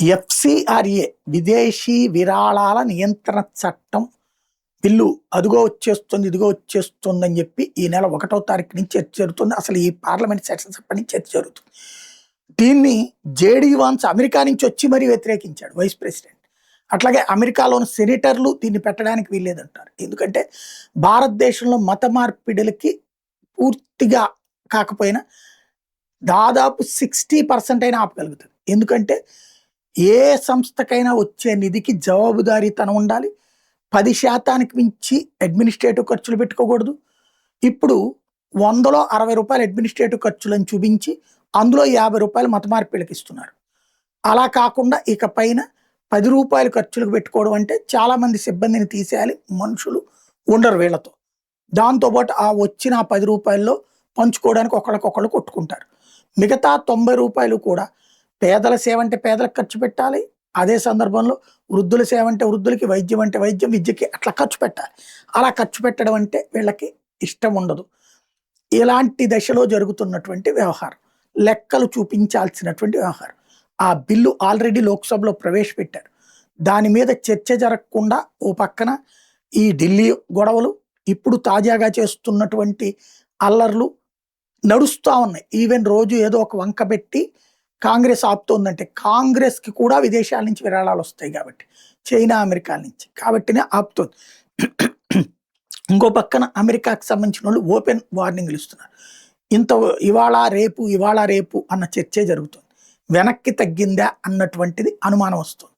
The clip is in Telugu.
ఎఫ్సిఆర్ఏ విదేశీ విరాళాల నియంత్రణ చట్టం బిల్లు అదిగో వచ్చేస్తుంది ఇదిగో వచ్చేస్తుంది అని చెప్పి ఈ నెల 1వ తారీఖు నుంచి చర్చ జరుగుతుంది. అసలు ఈ పార్లమెంట్ సెషన్స్ అప్పటి నుంచి చర్చ జరుగుతుంది. దీన్ని జేడీ వాన్స్ అమెరికా నుంచి వచ్చి మరీ వ్యతిరేకించాడు వైస్ ప్రెసిడెంట్. అట్లాగే అమెరికాలోని సెనేటర్లు దీన్ని పెట్టడానికి వీల్లేదంటారు. ఎందుకంటే భారతదేశంలో మత మార్పిడులకి పూర్తిగా కాకపోయినా దాదాపు 60% అయినా ఆపగలుగుతుంది. ఎందుకంటే ఏ సంస్థకైనా వచ్చే నిధికి జవాబుదారీతనం ఉండాలి. 10% మించి అడ్మినిస్ట్రేటివ్ ఖర్చులు పెట్టుకోకూడదు. ఇప్పుడు 100లో ₹60 అడ్మినిస్ట్రేటివ్ ఖర్చులను చూపించి అందులో ₹50 మత మార్పిడికి ఇస్తున్నారు. అలా కాకుండా ఇక పైన ₹10 ఖర్చులకు పెట్టుకోవడం అంటే చాలామంది సిబ్బందిని తీసేయాలి, మనుషులు ఉండరు వీళ్ళతో. దాంతోపాటు ఆ వచ్చిన ₹10లో పంచుకోవడానికి ఒకళ్ళకొకళ్ళు కొట్టుకుంటారు. మిగతా ₹90 కూడా పేదల సేవ అంటే పేదలకు ఖర్చు పెట్టాలి. అదే సందర్భంలో వృద్ధుల సేవ అంటే వృద్ధులకి, వైద్యం అంటే వైద్యం, విద్యకి అట్లా ఖర్చు పెట్టాలి. అలా ఖర్చు పెట్టడం అంటే వీళ్ళకి ఇష్టం ఉండదు. ఇలాంటి దశలో జరుగుతున్నటువంటి వ్యవహారం, లెక్కలు చూపించాల్సినటువంటి వ్యవహారం. ఆ బిల్లు ఆల్రెడీ లోక్సభలో ప్రవేశపెట్టారు. దాని మీద చర్చ జరగకుండా ఓ పక్కన ఈ ఢిల్లీ గొడవలు, ఇప్పుడు తాజాగా చేస్తున్నటువంటి అల్లర్లు నడుస్తూ ఉన్నాయి. ఈవెన్ రోజు ఏదో ఒక వంక పెట్టి కాంగ్రెస్ ఆపుతోందంటే కాంగ్రెస్కి కూడా విదేశాల నుంచి విరాళాలు వస్తాయి కాబట్టి, చైనా అమెరికా నుంచి కాబట్టినే ఆపుతోంది. ఇంకో పక్కన అమెరికాకి సంబంధించిన వాళ్ళు ఓపెన్ వార్నింగ్లు ఇస్తున్నారు. ఇంత ఇవాళ రేపు అన్న చర్చే జరుగుతుంది. వెనక్కి తగ్గిందా అన్నటువంటిది అనుమానం వస్తుంది.